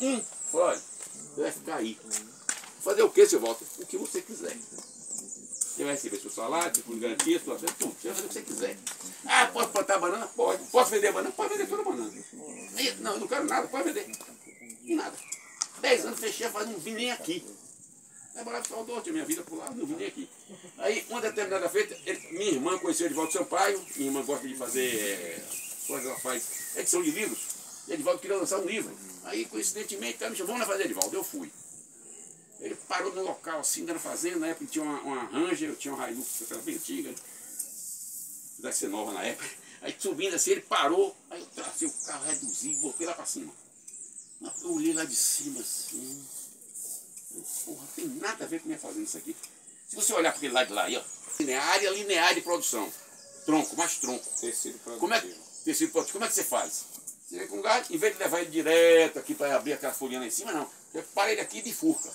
Falei, olha, você vai ficar aí. Fazer o que, seu Walter? O que você quiser. Você vai receber seu salário, você pode garantir, sua vida, tudo. Você vai fazer o que você quiser. Ah, posso plantar banana? Pode. Posso vender banana? Pode vender toda banana. Aí, não, eu não quero nada, pode vender. E nada. 10 anos fechei, não vim nem aqui. Aí eu falei, tinha minha vida por lá, não vim nem aqui. Aí, uma determinada feita, minha irmã conheceu Edivaldo Sampaio, minha irmã gosta de fazer coisas, ela faz edição de livros. E Edivaldo queria lançar um livro. Aí, coincidentemente, ela me chamou, vamos lá fazer, Edivaldo. Eu fui. Ele parou no local assim, na fazenda, na época tinha uma Ranger, tinha uma Hilux, aquela bem antiga, deve ser nova na época. Aí subindo assim, ele parou, aí eu tracei o carro, reduzi e botei lá pra cima. Eu olhei lá de cima assim, porra, tem nada a ver com minha fazenda isso aqui. Se você olhar para aquele lado de lá aí, ó, área linear de produção, tronco, mais tronco. Tecido produtivo. Tecido produtivo, como é que você faz? Você vem com um galho, em vez de levar ele direto aqui para abrir aquela folhinha lá em cima, não. Você para ele aqui e bifurca.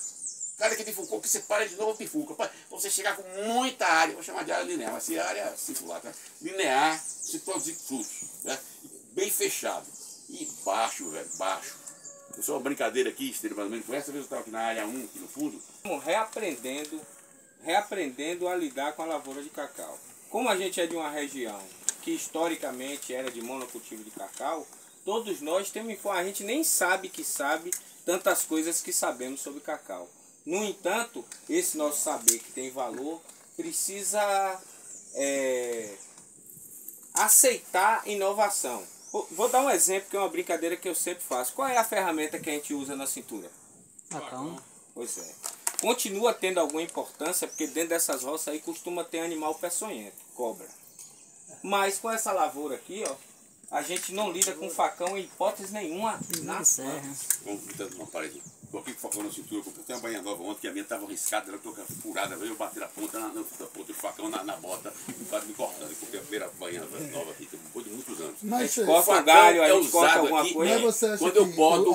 Cada que bifurcou, que você para de novo, bifurca. Para você chegar com muita área, vou chamar de área linear, mas se área circular, tá? Linear, se produzir frutos, né? Bem fechado. E baixo, velho, baixo. Eu sou uma brincadeira aqui, extremamente com essa vez eu estava aqui na área 1, aqui no fundo. Estamos reaprendendo a lidar com a lavoura de cacau. Como a gente é de uma região que historicamente era de monocultivo de cacau, todos nós temos, a gente nem sabe que sabe tantas coisas que sabemos sobre cacau. No entanto, esse nosso saber que tem valor precisa aceitar inovação. Vou dar um exemplo que é uma brincadeira que eu sempre faço. Qual é a ferramenta que a gente usa na cintura? Facão. Pois é. Continua tendo alguma importância, porque dentro dessas roças aí costuma ter animal peçonhento, cobra. Mas com essa lavoura aqui, ó, a gente não lida com facão em hipótese nenhuma na serra. Vamos gritando uma parede. Coloquei com o facão na cintura, porque eu tenho uma bainha nova ontem, que a minha estava arriscada, ela ficou furada, veio bater a ponta na ponta do facão na bota, quase me cortando, porque a primeira bainha nova aqui, depois de muitos anos. Mas corta o galho, a gente corta alguma aqui, coisa. Mas você acha quando eu podo,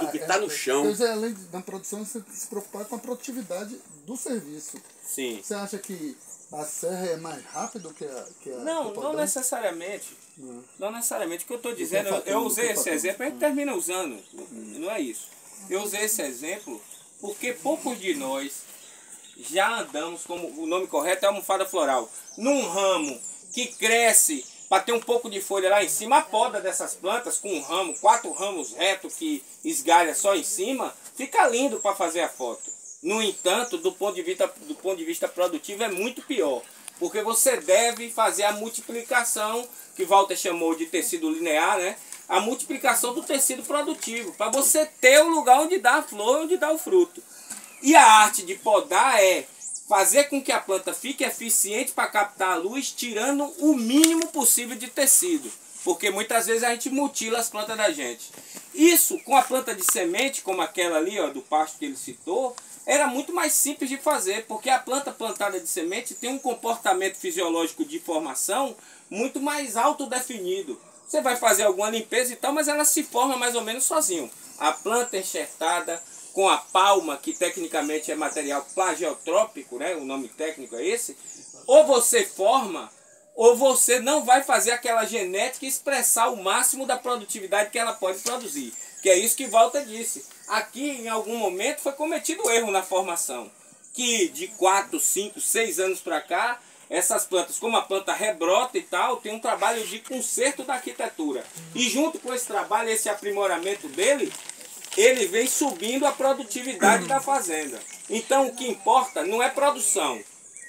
o que está no chão. Quer dizer, além da produção, você se preocupar com a produtividade do serviço. Sim. Você acha que a serra é mais rápido que a Não necessariamente. Não necessariamente. O que eu estou dizendo, eu usei esse exemplo, a gente termina usando, não é isso. Eu usei esse exemplo porque poucos de nós já andamos, como o nome correto é almofada floral, num ramo que cresce para ter um pouco de folha lá em cima. A poda dessas plantas com um ramo, 4 ramos retos que esgalha só em cima, fica lindo para fazer a foto. No entanto, do ponto de vista produtivo é muito pior, porque você deve fazer a multiplicação, que Walter chamou de tecido linear, né? A multiplicação do tecido produtivo, para você ter o lugar onde dá a flor, onde dá o fruto. E a arte de podar é fazer com que a planta fique eficiente para captar a luz, tirando o mínimo possível de tecido, porque muitas vezes a gente mutila as plantas da gente. Isso com a planta de semente, como aquela ali, ó, do pasto que ele citou, era muito mais simples de fazer, porque a planta plantada de semente tem um comportamento fisiológico de formação muito mais autodefinido. Você vai fazer alguma limpeza e tal, mas ela se forma mais ou menos sozinho. A planta enxertada com a palma, que tecnicamente é material plagiotrópico, né? O nome técnico é esse. Ou você forma, ou você não vai fazer aquela genética expressar o máximo da produtividade que ela pode produzir. Que é isso que Walter disse. Aqui, em algum momento, foi cometido erro na formação. Que de 4, 5, 6 anos para cá, essas plantas, como a planta rebrota e tal, tem um trabalho de conserto da arquitetura. E junto com esse trabalho, esse aprimoramento dele, ele vem subindo a produtividade da fazenda. Então o que importa não é produção.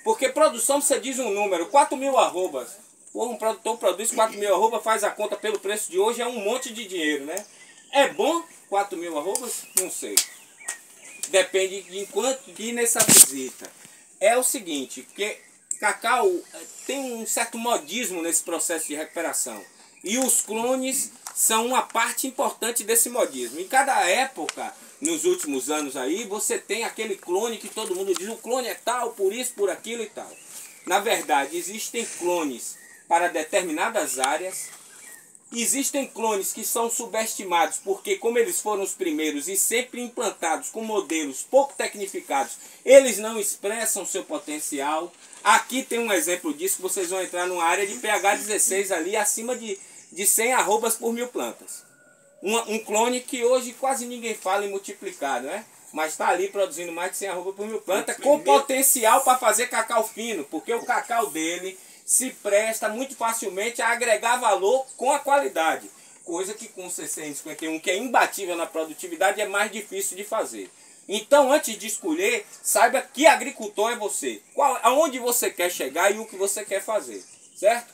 Porque produção você diz um número, 4.000 arrobas. Pô, um produtor produz 4.000 arrobas, faz a conta pelo preço de hoje, é um monte de dinheiro, né? É bom 4.000 arrobas? Não sei. Depende de enquanto que nessa visita. É o seguinte, porque cacau tem um certo modismo nesse processo de recuperação. E os clones são uma parte importante desse modismo. Em cada época, nos últimos anos aí, você tem aquele clone que todo mundo diz, o clone é tal, por isso, por aquilo e tal. Na verdade, existem clones para determinadas áreas. Existem clones que são subestimados porque, como eles foram os primeiros e sempre implantados com modelos pouco tecnificados, eles não expressam seu potencial. Aqui tem um exemplo disso, que vocês vão entrar numa área de pH 16 ali, acima de 100 arrobas por 1000 plantas. Um clone que hoje quase ninguém fala em multiplicar, né? Mas está ali produzindo mais de 100 arroba por 1000 plantas, com potencial para fazer cacau fino, porque o cacau dele se presta muito facilmente a agregar valor com a qualidade. Coisa que com o CCN51, que é imbatível na produtividade, é mais difícil de fazer. Então, antes de escolher, saiba que agricultor é você. Aonde você quer chegar e o que você quer fazer, certo?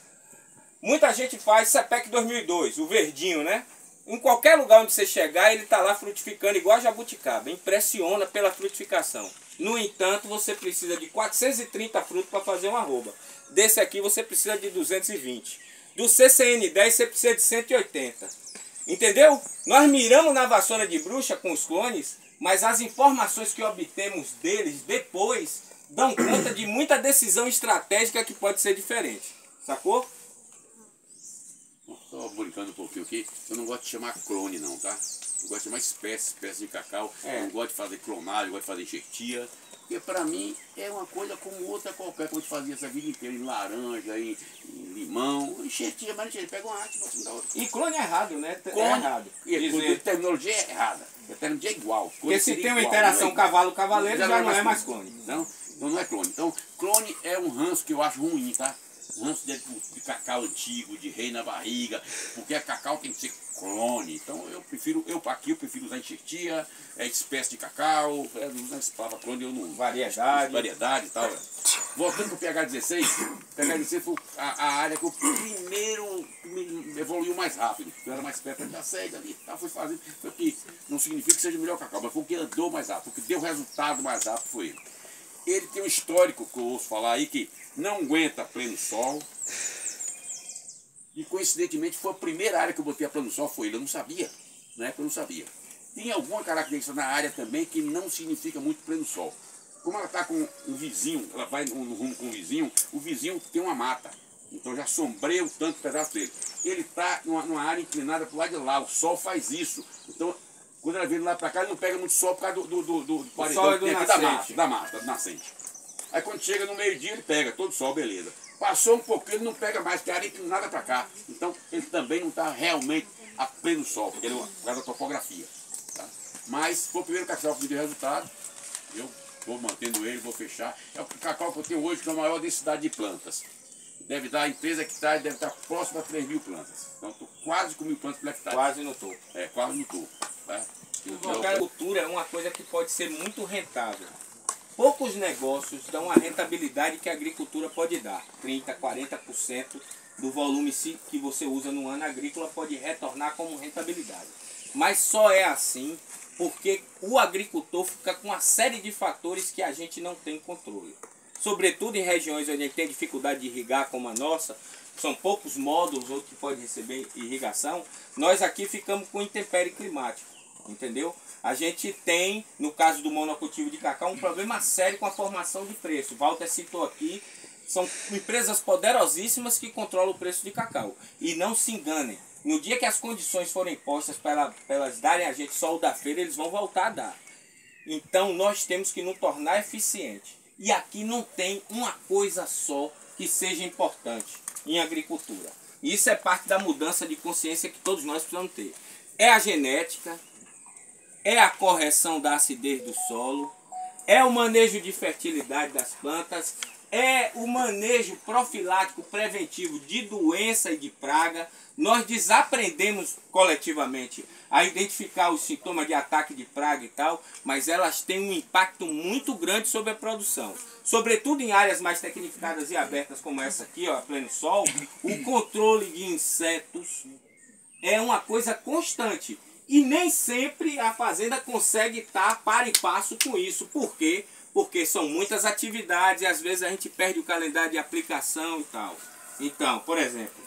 Muita gente faz CPEC 2002, o verdinho, né? Em qualquer lugar onde você chegar, ele está lá frutificando igual a jabuticaba. Impressiona pela frutificação. No entanto, você precisa de 430 frutos para fazer uma arroba. Desse aqui você precisa de 220. Do CCN10 você precisa de 180. Entendeu? Nós miramos na vassoura de bruxa com os clones, mas as informações que obtemos deles depois dão conta de muita decisão estratégica que pode ser diferente. Sacou? Só brincando um pouquinho aqui, eu não gosto de chamar clone não, tá? Eu gosto de chamar espécie de cacau. Eu não gosto de fazer clonagem, eu gosto de fazer enxertia. Porque pra mim é uma coisa como outra qualquer, que eu fazia essa vida inteira, em laranja, em limão, enxertia, mas enxertia, pega uma arte e você dá outra. E clone é errado, né? Clone, é errado. E terminologia é errada. A terminologia é igual. Porque se tem uma interação cavalo-cavaleiro, já não é mais clone. Não, então não é clone. Então, clone é um ranço que eu acho ruim, tá? Ranço de cacau antigo, de rei na barriga, porque a cacau tem que ser clone. Então eu prefiro usar enxertia, espécie de cacau, não uso essa palavra clone, eu não. Variedade e tal. Voltando para o PH 16, o PH 16 foi a área que eu primeiro evoluiu mais rápido. Eu era mais perto da sede ali, fui fazendo. Foi que não significa que seja o melhor cacau, mas foi o que andou mais rápido, o que deu resultado mais rápido foi ele. Ele tem um histórico que eu ouço falar aí que não aguenta pleno sol. E coincidentemente foi a primeira área que eu botei a pleno sol, foi ele. Eu não sabia, na época eu não sabia. Tem alguma característica na área também que não significa muito pleno sol. Como ela está com um vizinho, ela vai no rumo com o vizinho tem uma mata. Então já sombreia o tanto pedaço dele. Ele está numa área inclinada para o lado de lá, o sol faz isso. Então, quando ela vem lá para cá, ele não pega muito sol por causa do paredão que tem aqui da mata, do nascente. Aí quando chega no meio-dia, ele pega todo o sol, beleza. Passou um pouquinho, ele não pega mais, porque a área é inclinada para cá. Então, ele também não está realmente a pleno sol, porque ele é por causa da topografia. Tá? Mas, foi o primeiro cacau que me deu resultado. Eu vou mantendo ele, vou fechar. É o cacau que eu tenho hoje, que é a maior densidade de plantas. Deve dar, em 3 hectares, deve estar próximo a 3.000 plantas. Então, estou quase com 1.000 plantas por hectare. Quase no topo. É, quase no topo. Tá? A agricultura é uma coisa que pode ser muito rentável. Poucos negócios dão a rentabilidade que a agricultura pode dar. 30%, 40% do volume que você usa no ano agrícola pode retornar como rentabilidade. Mas só é assim porque o agricultor fica com uma série de fatores que a gente não tem controle. Sobretudo em regiões onde a gente tem dificuldade de irrigar como a nossa, são poucos módulos ou que pode receber irrigação, nós aqui ficamos com intempérie climático, entendeu? A gente tem, no caso do monocultivo de cacau, um problema sério com a formação de preço. Walter citou aqui, são empresas poderosíssimas que controlam o preço de cacau. E não se enganem, no dia que as condições forem postas para elas darem a gente só o da feira, eles vão voltar a dar. Então nós temos que nos tornar eficientes. E aqui não tem uma coisa só que seja importante em agricultura. E isso é parte da mudança de consciência que todos nós precisamos ter. É a genética, é a correção da acidez do solo, é o manejo de fertilidade das plantas, é o manejo profilático preventivo de doença e de praga. Nós desaprendemos coletivamente a identificar os sintomas de ataque de praga e tal, mas elas têm um impacto muito grande sobre a produção. Sobretudo em áreas mais tecnificadas e abertas como essa aqui, ó, a pleno sol, o controle de insetos é uma coisa constante. E nem sempre a fazenda consegue estar par e passo com isso. Por quê? Porque são muitas atividades e às vezes a gente perde o calendário de aplicação e tal. Então, por exemplo,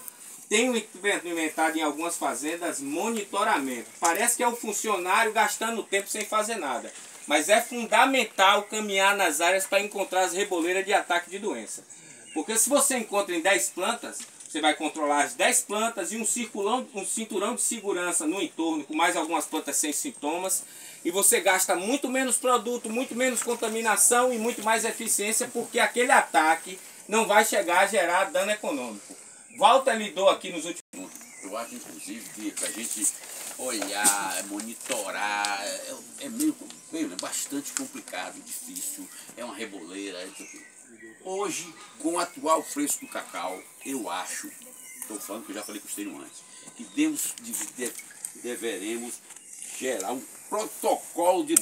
tenho implementado em algumas fazendas monitoramento. Parece que é o funcionário gastando tempo sem fazer nada. Mas é fundamental caminhar nas áreas para encontrar as reboleiras de ataque de doença. Porque se você encontra em 10 plantas, você vai controlar as 10 plantas e um cinturão de segurança no entorno, com mais algumas plantas sem sintomas. E você gasta muito menos produto, muito menos contaminação e muito mais eficiência, porque aquele ataque não vai chegar a gerar dano econômico. Walter lidou aqui nos últimos... Eu acho, inclusive, que para a gente olhar, monitorar, é meio bastante complicado, difícil, é uma reboleira, isso aqui. Hoje, com o atual preço do cacau, eu acho, estou falando que eu já falei com o Estênio antes, que deveremos gerar um protocolo de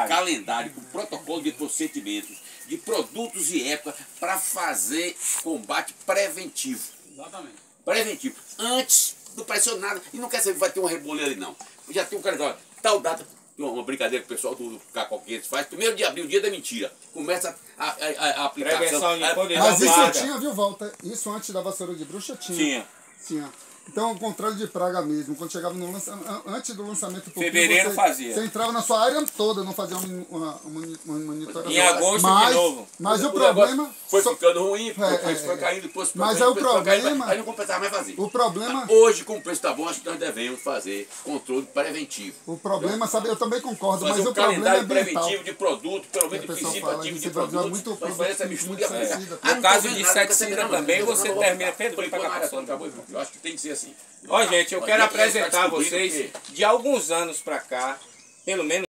calendário, um protocolo de procedimentos, de produtos e época para fazer combate preventivo. Exatamente. Preventivo. Antes, não pareceu nada, e não quer saber que vai ter uma reboleira ali não. Já tem um calendário, tal data, uma brincadeira que o pessoal do Cacau Quentes faz, 1º de abril, dia da mentira. Começa a aplicação. Prevenção de poder. Mas isso tinha, viu, Walter? Isso antes da vassoura de bruxa tinha. Tinha. Então, o controle de praga mesmo, quando chegava no antes do lançamento do Fevereiro fazia. Você entrava na sua área toda, não fazia uma monitoração. Em agosto de novo. Mas o problema... Foi ficando ruim, foi caindo, depois mas é o problema... Aí não compensava mais fazer. O problema... Hoje, com o preço tá bom, acho que nós devemos fazer controle preventivo. O problema, sabe, eu também concordo, fazer mas um o problema é calendário ambiental. preventivo de produto, pelo menos principativo de produtos, para fazer essa mistura e aplicar. No caso de inseticida também, você termina perdendo para acabou. Eu acho que tem que ser assim. Ó, gente, eu quero apresentar a vocês, de alguns anos para cá, pelo menos